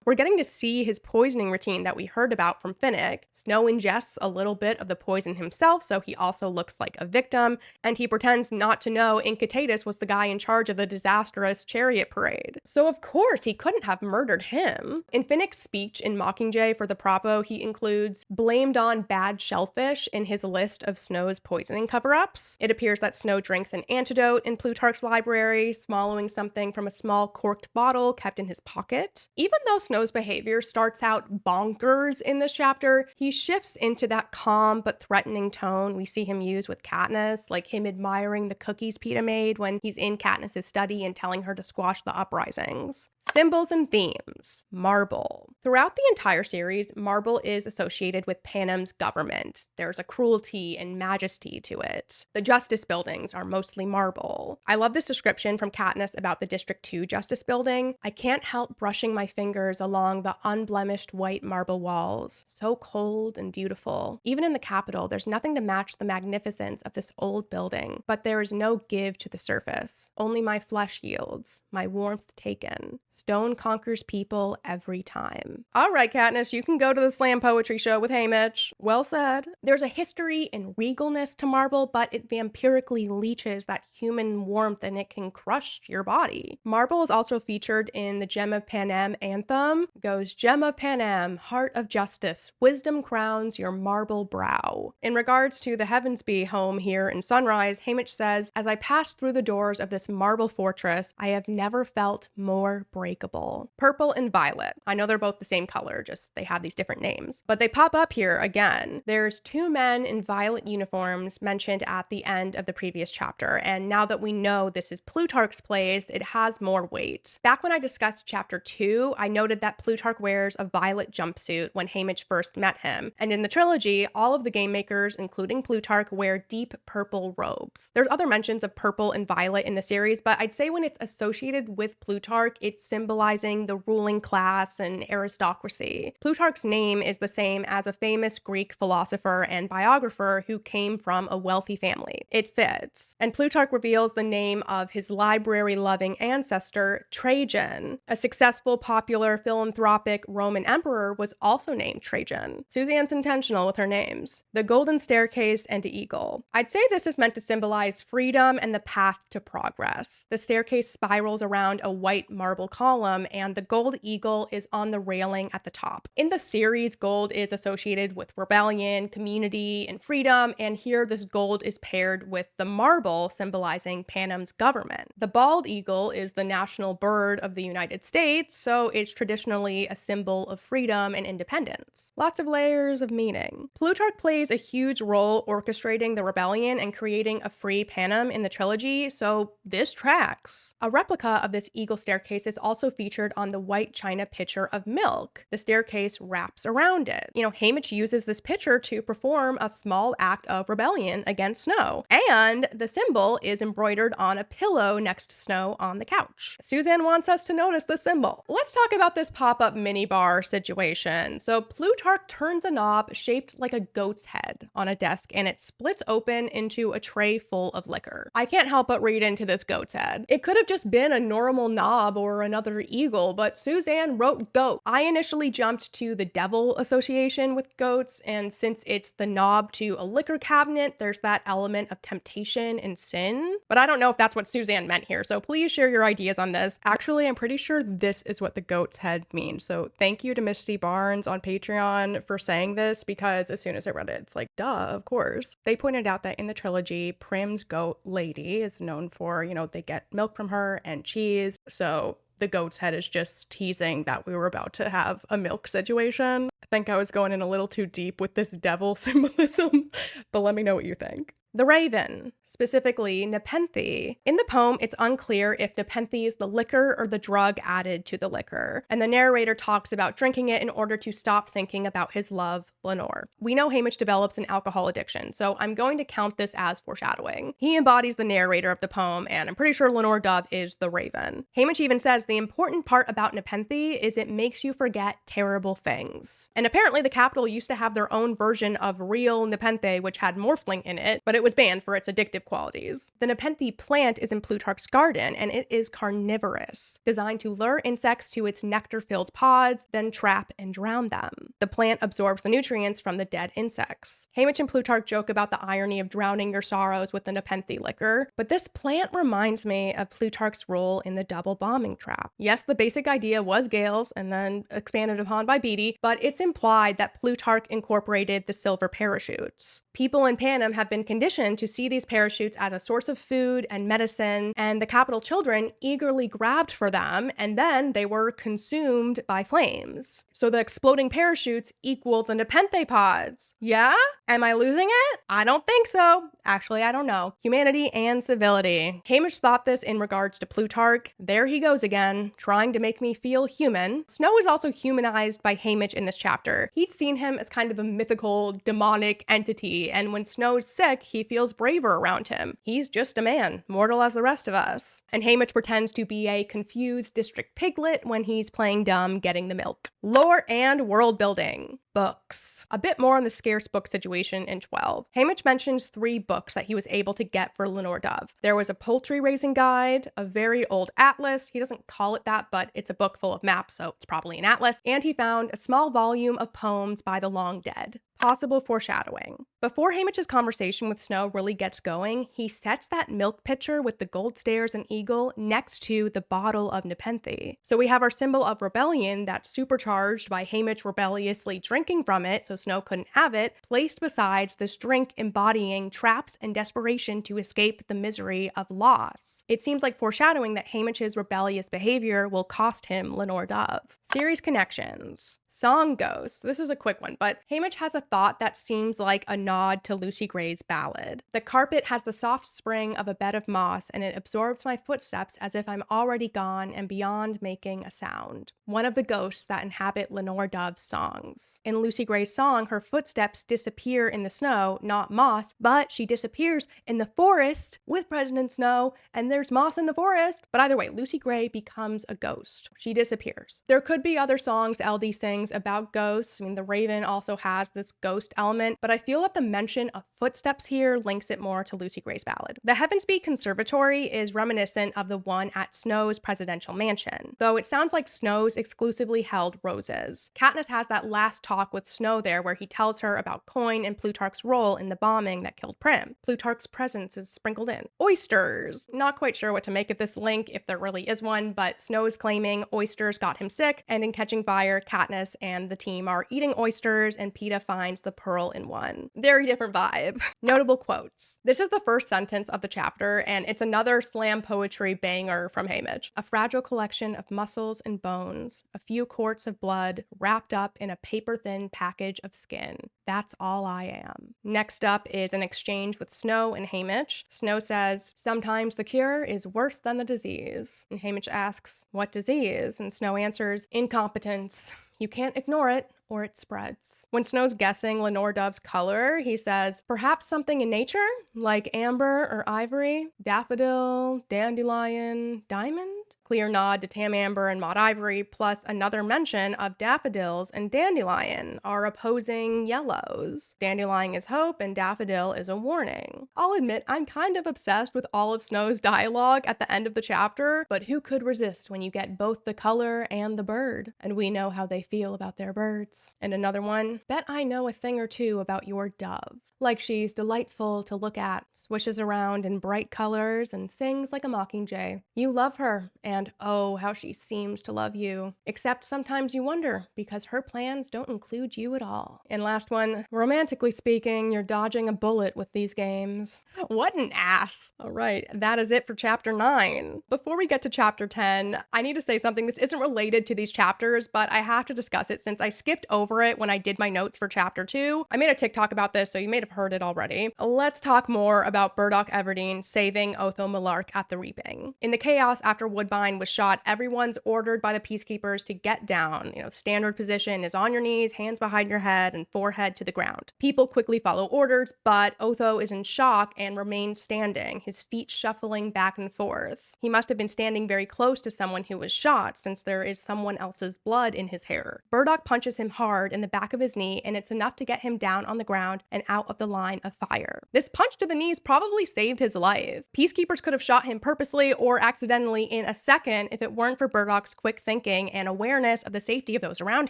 We're getting to see his poisoning routine that we heard about from Finnick. Snow ingests a little bit of the poison himself, so he also looks like a victim, and he pretends not to know Incitatus was the guy in charge of the disastrous chariot parade. So of course he couldn't have murdered him. In Finnick's speech in Mockingjay for the Propo, he includes blamed on bad shellfish in his list of Snow's poisoning cover-ups. It appears that Snow drinks an antidote in Plutarch's library, swallowing something from a small corked bottle kept in his pocket. Even though Snow's behavior starts out bonkers in this chapter, he shifts into that calm but threatening tone we see him use with Katniss, like him admiring the cookies Peeta made when he's in Katniss's study and telling her to squash the uprisings. Symbols and themes. Marble. Throughout the entire series, Marble is associated with Panem's government. There's a cruelty and majesty to it. The justice buildings are mostly marble. I love this description from Katniss about the District 2 Justice Building. I can't help brushing my fingers along the unblemished white marble walls. So cold and beautiful. Even in the Capitol, there's nothing to match the magnificence of this old building, but there is no give to the surface. Only my flesh yields, my warmth taken. Stone conquers people every time. All right, Katniss, you can go to the slam poetry show with Haymitch. Well said. There's a history and regalness to marble, but it vampirically leeches that human warmth and it can crush your body. Marble is also featured in the Gem of Panem anthem, bottom goes Gem of Panem, Heart of Justice, Wisdom crowns your marble brow. In regards to the Heavensby home here in Sunrise, Haymitch says, as I passed through the doors of this marble fortress, I have never felt more breakable. Purple and violet. I know they're both the same color, just they have these different names. But they pop up here again. There's two men in violet uniforms mentioned at the end of the previous chapter, and now that we know this is Plutarch's place, it has more weight. Back when I discussed chapter 2, I noted that Plutarch wears a violet jumpsuit when Haymitch first met him, and in the trilogy, all of the game makers, including Plutarch, wear deep purple robes. There's other mentions of purple and violet in the series, but I'd say when it's associated with Plutarch, it's symbolizing the ruling class and aristocracy. Plutarch's name is the same as a famous Greek philosopher and biographer who came from a wealthy family. It fits. And Plutarch reveals the name of his library-loving ancestor, Trajan. A successful, popular, philanthropic Roman emperor was also named Trajan. Suzanne's intentional with her names. The golden staircase and the eagle. I'd say this is meant to symbolize freedom and the path to progress. The staircase spirals around a white marble column, and the gold eagle is on the railing at the top. In the series, gold is associated with rebellion, community, and freedom, and here this gold is paired with the marble, symbolizing Panem's government. The bald eagle is the national bird of the United States, so it's traditionally a symbol of freedom and independence. Lots of layers of meaning. Plutarch plays a huge role orchestrating the rebellion and creating a free Panem in the trilogy, so this tracks. A replica of this eagle staircase is also featured on the white china pitcher of milk. The staircase wraps around it. Haymitch uses this pitcher to perform a small act of rebellion against Snow, and the symbol is embroidered on a pillow next to Snow on the couch. Suzanne wants us to notice the symbol. Let's talk about this pop-up minibar situation. So Plutarch turns a knob shaped like a goat's head on a desk, and it splits open into a tray full of liquor. I can't help but read into this goat's head. It could have just been a normal knob or another eagle, but Suzanne wrote goat. I initially jumped to the devil association with goats, and since it's the knob to a liquor cabinet, there's that element of temptation and sin. But I don't know if that's what Suzanne meant here, so please share your ideas on this. Actually, I'm pretty sure this is what the goat's head means. So thank you to Misty Barnes on Patreon for saying this, because as soon as I read it, it's like, duh, of course. They pointed out that in the trilogy, Prim's goat lady is known for, they get milk from her and cheese. So the goat's head is just teasing that we were about to have a milk situation. I think I was going in a little too deep with this devil symbolism, but let me know what you think. The raven, specifically Nepenthe. In the poem, it's unclear if Nepenthe is the liquor or the drug added to the liquor, and the narrator talks about drinking it in order to stop thinking about his love, Lenore. We know Haymitch develops an alcohol addiction, so I'm going to count this as foreshadowing. He embodies the narrator of the poem, and I'm pretty sure Lenore Dove is the raven. Haymitch even says the important part about Nepenthe is it makes you forget terrible things. And apparently the capital used to have their own version of real Nepenthe, which had morphling in it, but it was banned for its addictive qualities. The Nepenthe plant is in Plutarch's garden, and it is carnivorous, designed to lure insects to its nectar-filled pods, then trap and drown them. The plant absorbs the nutrients from the dead insects. Haymitch and Plutarch joke about the irony of drowning your sorrows with the Nepenthe liquor, but this plant reminds me of Plutarch's role in the double bombing trap. Yes, the basic idea was Gale's, and then expanded upon by Beatty, but it's implied that Plutarch incorporated the silver parachutes. People in Panem have been conditioned to see these parachutes as a source of food and medicine, and the capital children eagerly grabbed for them, and then they were consumed by flames. So the exploding parachutes equal the Nepenthe pods. Yeah? Am I losing it? I don't think so. Actually, I don't know. Humanity and civility. Haymitch thought this in regards to Plutarch. There he goes again, trying to make me feel human. Snow is also humanized by Haymitch in this chapter. He'd seen him as kind of a mythical, demonic entity, and when Snow's sick, he feels braver around him. He's just a man, mortal as the rest of us. And Haymitch pretends to be a confused district piglet when he's playing dumb getting the milk. Lore and world building. Books. A bit more on the scarce book situation in 12. Haymitch mentions 3 books that he was able to get for Lenore Dove. There was a poultry raising guide, a very old atlas, he doesn't call it that, but it's a book full of maps, so it's probably an atlas, and he found a small volume of poems by the long dead. Possible foreshadowing. Before Haymitch's conversation with Snow really gets going, he sets that milk pitcher with the gold stairs and eagle next to the bottle of Nepenthe. So we have our symbol of rebellion that's supercharged by Haymitch rebelliously drinking from it so Snow couldn't have it, placed beside this drink embodying traps and desperation to escape the misery of loss. It seems like foreshadowing that Haymitch's rebellious behavior will cost him Lenore Dove. Series connections. Song Ghost. This is a quick one, but Haymitch has a thought that seems like a nod to Lucy Gray's ballad. The carpet has the soft spring of a bed of moss, and it absorbs my footsteps as if I'm already gone and beyond making a sound. One of the ghosts that inhabit Lenore Dove's songs. In Lucy Gray's song, her footsteps disappear in the snow, not moss, but she disappears in the forest with President Snow, and there's moss in the forest. But either way, Lucy Gray becomes a ghost. She disappears. There could be other songs LD sings about ghosts. I mean, The Raven also has this ghost element, but I feel that the mention of footsteps here links it more to Lucy Gray's ballad. The Heavensby Conservatory is reminiscent of the one at Snow's presidential mansion, though it sounds like Snow's exclusively held roses. Katniss has that last talk with Snow there where he tells her about Coin and Plutarch's role in the bombing that killed Prim. Plutarch's presence is sprinkled in. Oysters. Not quite sure what to make of this link, if there really is one, but Snow is claiming oysters got him sick, and in Catching Fire, Katniss and the team are eating oysters, and Peeta finds the pearl in one. Very different vibe. Notable quotes. This is the first sentence of the chapter, and it's another slam poetry banger from Haymitch. A fragile collection of muscles and bones, a few quarts of blood wrapped up in a paper-thin package of skin. That's all I am. Next up is an exchange with Snow and Haymitch. Snow says, sometimes the cure is worse than the disease. And Haymitch asks, what disease? And Snow answers, incompetence. You can't ignore it, or it spreads. When Snow's guessing Lenore Dove's color, he says, perhaps something in nature, like amber or ivory, daffodil, dandelion, diamond? Clear nod to Tam Amber and Maud Ivory, plus another mention of daffodils and dandelion are opposing yellows. Dandelion is hope and daffodil is a warning. I'll admit I'm kind of obsessed with all of Snow's dialogue at the end of the chapter, but who could resist when you get both the color and the bird? And we know how they feel about their birds. And another one, bet I know a thing or two about your dove. Like she's delightful to look at, swishes around in bright colors, and sings like a mockingjay. You love her, and oh, how she seems to love you. Except sometimes you wonder, because her plans don't include you at all. And last one, romantically speaking, you're dodging a bullet with these games. What an ass! Alright, that is it for chapter 9. Before we get to chapter 10, I need to say something. This isn't related to these chapters, but I have to discuss it since I skipped over it when I did my notes for chapter 2. I made a TikTok about this, so you may have heard it already. Let's talk more about Burdock Everdeen saving Otho Mellark at the Reaping. In the chaos after Woodbine was shot, everyone's ordered by the peacekeepers to get down. Standard position is on your knees, hands behind your head, and forehead to the ground. People quickly follow orders, but Otho is in shock and remains standing, his feet shuffling back and forth. He must have been standing very close to someone who was shot, since there is someone else's blood in his hair. Burdock punches him hard in the back of his knee, and it's enough to get him down on the ground and out of the line of fire. This punch to the knees probably saved his life. Peacekeepers could have shot him purposely or accidentally in a second if it weren't for Burdock's quick thinking and awareness of the safety of those around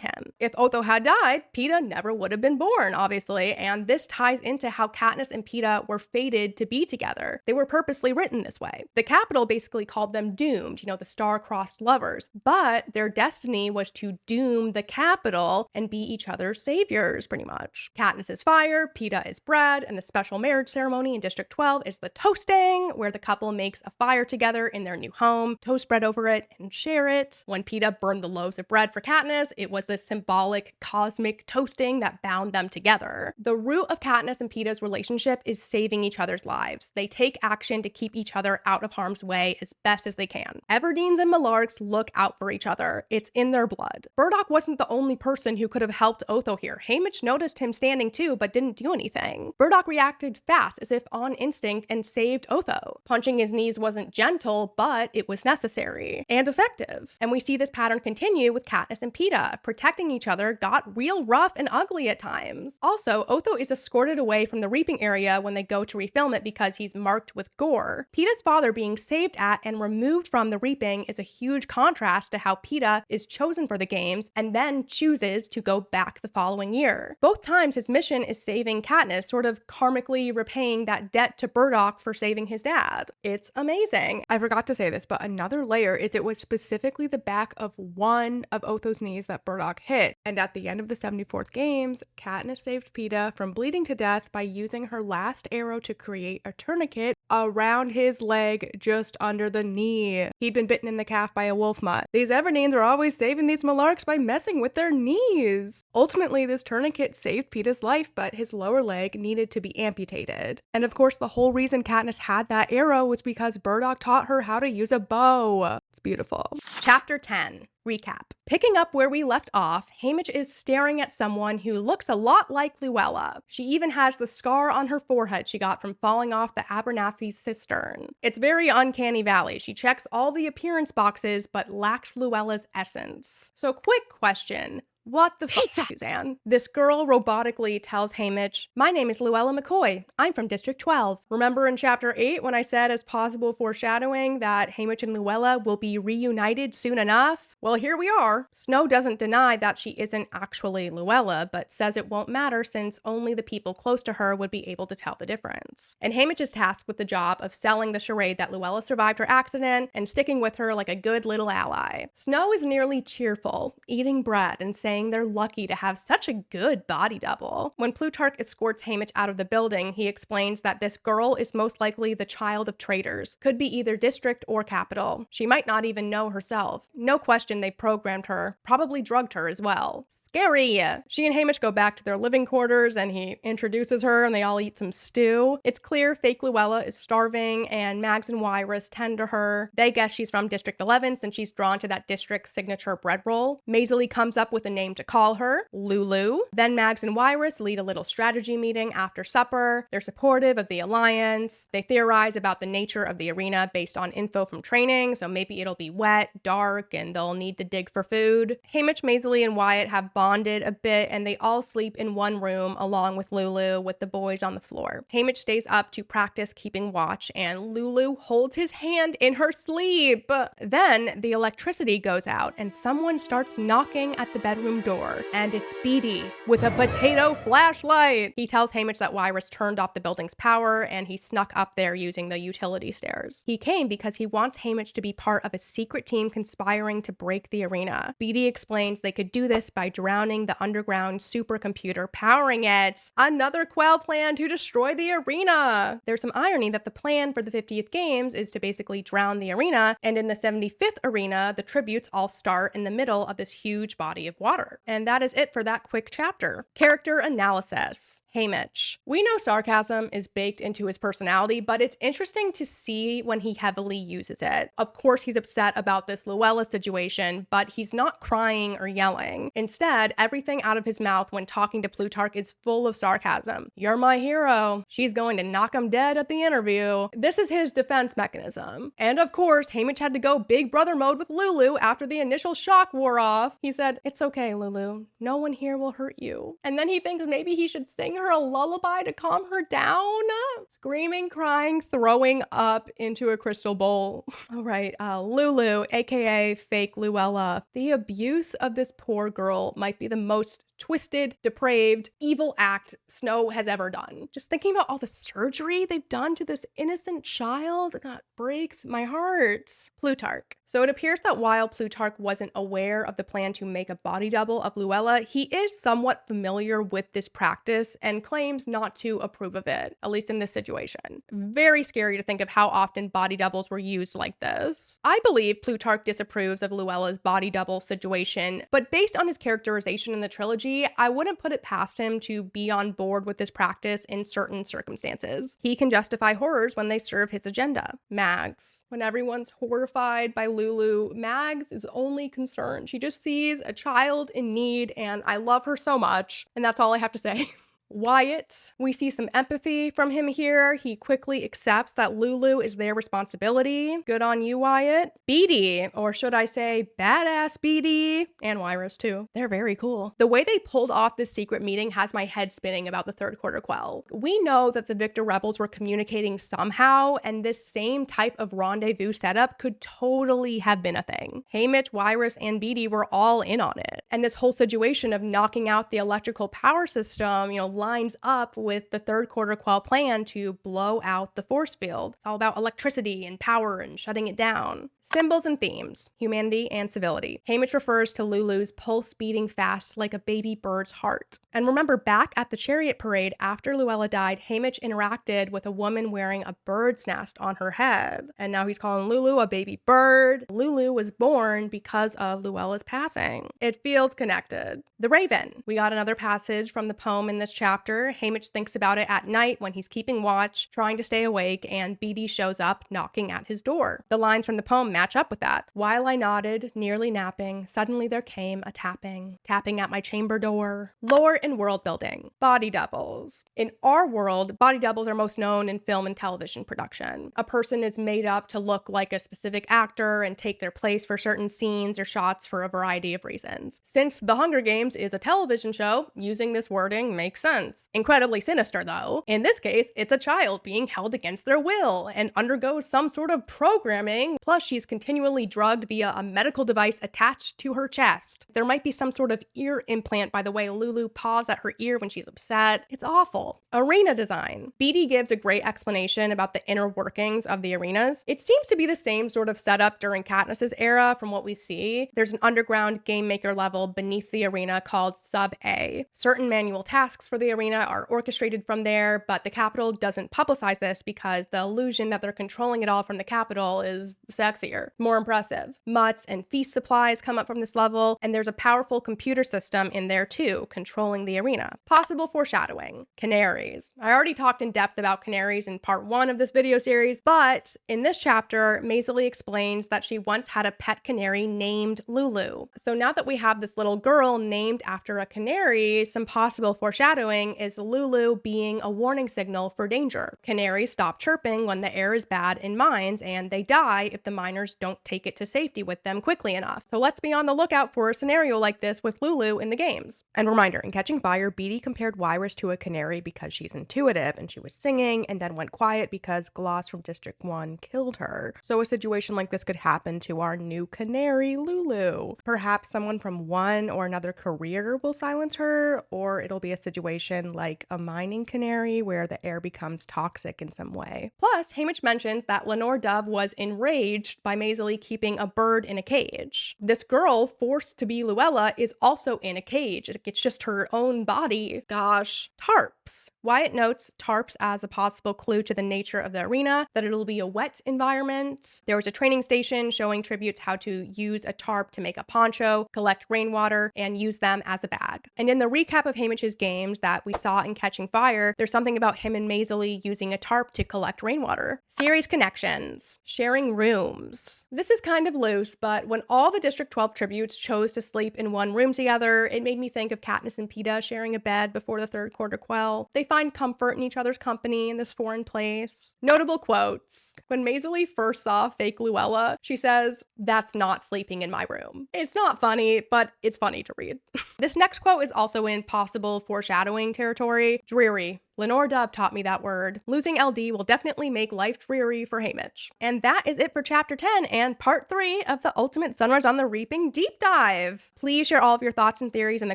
him. If Otho had died, Peeta never would have been born, obviously, and this ties into how Katniss and Peeta were fated to be together. They were purposely written this way. The Capitol basically called them doomed, the star-crossed lovers, but their destiny was to doom the Capitol and be each other's saviors, pretty much. Katniss is fire, Peeta is bread, and the special marriage ceremony in District 12 is the toasting, where the couple makes a fire together in their new home, toast bread over it, and share it. When Peeta burned the loaves of bread for Katniss, it was this symbolic cosmic toasting that bound them together. The root of Katniss and Peeta's relationship is saving each other's lives. They take action to keep each other out of harm's way as best as they can. Everdeens and Mellarks look out for each other. It's in their blood. Burdock wasn't the only person who could have helped Otho here. Haymitch noticed him standing too, but didn't do anything. Burdock reacted fast, as if on instinct, and saved Otho. Punching his knees wasn't gentle, but it was necessary. necessary and effective. And we see this pattern continue with Katniss and Peeta. Protecting each other got real rough and ugly at times. Also, Otho is escorted away from the reaping area when they go to refilm it because he's marked with gore. Peeta's father being saved at and removed from the reaping is a huge contrast to how Peeta is chosen for the games and then chooses to go back the following year. Both times his mission is saving Katniss, sort of karmically repaying that debt to Burdock for saving his dad. It's amazing. I forgot to say this, but another layer is it was specifically the back of one of Otho's knees that Burdock hit. And at the end of the 74th games, Katniss saved Peeta from bleeding to death by using her last arrow to create a tourniquet around his leg just under the knee. He'd been bitten in the calf by a wolf mutt. These Everdeens are always saving these Mellarks by messing with their knees. Ultimately, this tourniquet saved Peeta's life, but his lower leg needed to be amputated. And of course, the whole reason Katniss had that arrow was because Burdock taught her how to use a bow. It's beautiful. Chapter 10. Recap. Picking up where we left off, Haymitch is staring at someone who looks a lot like Luella. She even has the scar on her forehead she got from falling off the Abernathy's cistern. It's very uncanny valley. She checks all the appearance boxes but lacks Luella's essence. So quick question. What the fuck, Suzanne? This girl robotically tells Haymitch, "My name is Luella McCoy. I'm from District 12. Remember in Chapter 8 when I said as possible foreshadowing that Haymitch and Luella will be reunited soon enough? Well, here we are. Snow doesn't deny that she isn't actually Luella, but says it won't matter since only the people close to her would be able to tell the difference. And Haymitch is tasked with the job of selling the charade that Luella survived her accident and sticking with her like a good little ally. Snow is nearly cheerful, eating bread and saying they're lucky to have such a good body double. When Plutarch escorts Haymitch out of the building, he explains that this girl is most likely the child of traitors, could be either district or capital. She might not even know herself. No question they programmed her, probably drugged her as well. Scary! She and Haymitch go back to their living quarters and he introduces her and they all eat some stew. It's clear fake Luella is starving and Mags and Wyrus tend to her. They guess she's from District 11 since she's drawn to that district's signature bread roll. Maisley comes up with a name to call her, Lulu. Then Mags and Wyrus lead a little strategy meeting after supper. They're supportive of the alliance. They theorize about the nature of the arena based on info from training, so maybe it'll be wet, dark, and they'll need to dig for food. Haymitch, Maisley, and Wyatt have bonded a bit and they all sleep in one room along with Lulu with the boys on the floor. Haymitch stays up to practice keeping watch and Lulu holds his hand in her sleep. Then the electricity goes out and someone starts knocking at the bedroom door and it's Beatty with a potato flashlight. He tells Haymitch that Wyrus turned off the building's power and he snuck up there using the utility stairs. He came because he wants Haymitch to be part of a secret team conspiring to break the arena. Beatty explains they could do this by drowning the underground supercomputer powering it. Another Quell plan to destroy the arena. There's some irony that the plan for the 50th games is to basically drown the arena, and in the 75th arena, the tributes all start in the middle of this huge body of water. And that is it for that quick chapter. Character analysis. Haymitch. We know sarcasm is baked into his personality, but it's interesting to see when he heavily uses it. Of course, he's upset about this Luella situation, but he's not crying or yelling. Instead, everything out of his mouth when talking to Plutarch is full of sarcasm. You're my hero. She's going to knock him dead at the interview. This is his defense mechanism. And of course, Haymitch had to go big brother mode with Lulu after the initial shock wore off. He said, "It's okay, Lulu. No one here will hurt you." And then he thinks maybe he should sing her a lullaby to calm her down. Screaming, crying, throwing up into a crystal bowl. All right, Lulu, aka fake Luella. The abuse of this poor girl might be the most twisted, depraved, evil act Snow has ever done. Just thinking about all the surgery they've done to this innocent child, that breaks my heart. Plutarch. So it appears that while Plutarch wasn't aware of the plan to make a body double of Luella, he is somewhat familiar with this practice and claims not to approve of it, at least in this situation. Very scary to think of how often body doubles were used like this. I believe Plutarch disapproves of Luella's body double situation, but based on his characterization in the trilogy, I wouldn't put it past him to be on board with this practice in certain circumstances. He can justify horrors when they serve his agenda. Mags. When everyone's horrified by Lulu, Mags is only concerned. She just sees a child in need and I love her so much. And that's all I have to say. Wyatt, we see some empathy from him here. He quickly accepts that Lulu is their responsibility. Good on you, Wyatt. Beetee, or should I say badass Beetee, and Wyris too. They're very cool. The way they pulled off this secret meeting has my head spinning about the third quarter quell. We know that the Victor rebels were communicating somehow, and this same type of rendezvous setup could totally have been a thing. Haymitch, Wyris, and Beetee were all in on it. And this whole situation of knocking out the electrical power system, lines up with the third quarter quell plan to blow out the force field. It's all about electricity and power and shutting it down. Symbols and themes, humanity and civility. Haymitch refers to Lulu's pulse beating fast like a baby bird's heart. And remember, back at the chariot parade after Luella died, Haymitch interacted with a woman wearing a bird's nest on her head. And now he's calling Lulu a baby bird. Lulu was born because of Luella's passing. It feels connected. The Raven. We got another passage from the poem in this chapter. Haymitch thinks about it at night when he's keeping watch, trying to stay awake, and Beetee shows up knocking at his door. The lines from the poem match up with that. While I nodded, nearly napping, suddenly there came a tapping at my chamber door. Lore and world building. Body doubles. In our world, body doubles are most known in film and television production. A person is made up to look like a specific actor and take their place for certain scenes or shots for a variety of reasons. Since The Hunger Games is a television show, using this wording makes sense. Incredibly sinister though. In this case, it's a child being held against their will and undergoes some sort of programming, plus she's continually drugged via a medical device attached to her chest. There might be some sort of ear implant by the way Lulu paws at her ear when she's upset. It's awful. Arena design. Beetee gives a great explanation about the inner workings of the arenas. It seems to be the same sort of setup during Katniss's era from what we see. There's an underground game maker level beneath the arena called Sub A. Certain manual tasks for the arena are orchestrated from there, but the Capitol doesn't publicize this because the illusion that they're controlling it all from the Capitol is sexier, more impressive. Mutts and feast supplies come up from this level, and there's a powerful computer system in there too, controlling the arena. Possible foreshadowing. Canaries. I already talked in depth about canaries in part 1 of this video series, but in this chapter, Maisie explains that she once had a pet canary named Lulu. So now that we have this little girl named after a canary, some possible foreshadowing is Lulu being a warning signal for danger. Canaries stop chirping when the air is bad in mines, and they die if the miners don't take it to safety with them quickly enough. So let's be on the lookout for a scenario like this with Lulu in the games. And reminder, in Catching Fire, Beetee compared Wyris to a canary because she's intuitive and she was singing and then went quiet because Gloss from District 1 killed her. So a situation like this could happen to our new canary, Lulu. Perhaps someone from one or another career will silence her, or it'll be a situation like a mining canary where the air becomes toxic in some way. Plus, Haymitch mentions that Lenore Dove was enraged by Maisie keeping a bird in a cage. This girl, forced to be Luella, is also in a cage. It's just her own body. Gosh. Tarps. Wyatt notes tarps as a possible clue to the nature of the arena, that it'll be a wet environment. There was a training station showing tributes how to use a tarp to make a poncho, collect rainwater, and use them as a bag. And in the recap of Haymitch's games that we saw in Catching Fire, there's something about him and Maisie using a tarp to collect rainwater. Series connections. Sharing rooms. This is kind of loose, but when all the District 12 tributes chose to sleep in one room together, it made me think of Katniss and Peeta sharing a bed before the third quarter quell. They find comfort in each other's company in this foreign place. Notable quotes. When Maisie first saw fake Luella, she says, "That's not sleeping in my room." It's not funny, but it's funny to read. This next quote is also in possible foreshadowing territory. Dreary. Lenore Dove taught me that word. Losing LD will definitely make life dreary for Haymitch. And that is it for chapter 10 and part 3 of the Ultimate Sunrise on the Reaping deep dive. Please share all of your thoughts and theories in the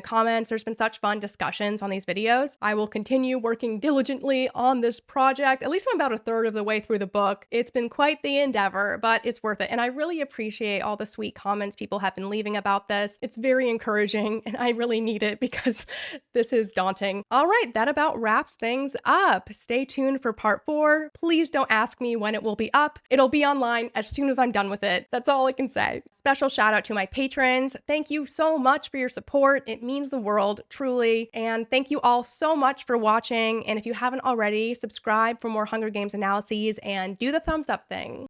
comments. There's been such fun discussions on these videos. I will continue working diligently on this project. At least I'm about a third of the way through the book. It's been quite the endeavor, but it's worth it. And I really appreciate all the sweet comments people have been leaving about this. It's very encouraging and I really need it because this is daunting. All right, that about wraps things up. Stay tuned for part 4. Please don't ask me when it will be up. It'll be online as soon as I'm done with it. That's all I can say. Special shout out to my patrons. Thank you so much for your support. It means the world, truly. And thank you all so much for watching. And if you haven't already, subscribe for more Hunger Games analyses and do the thumbs up thing.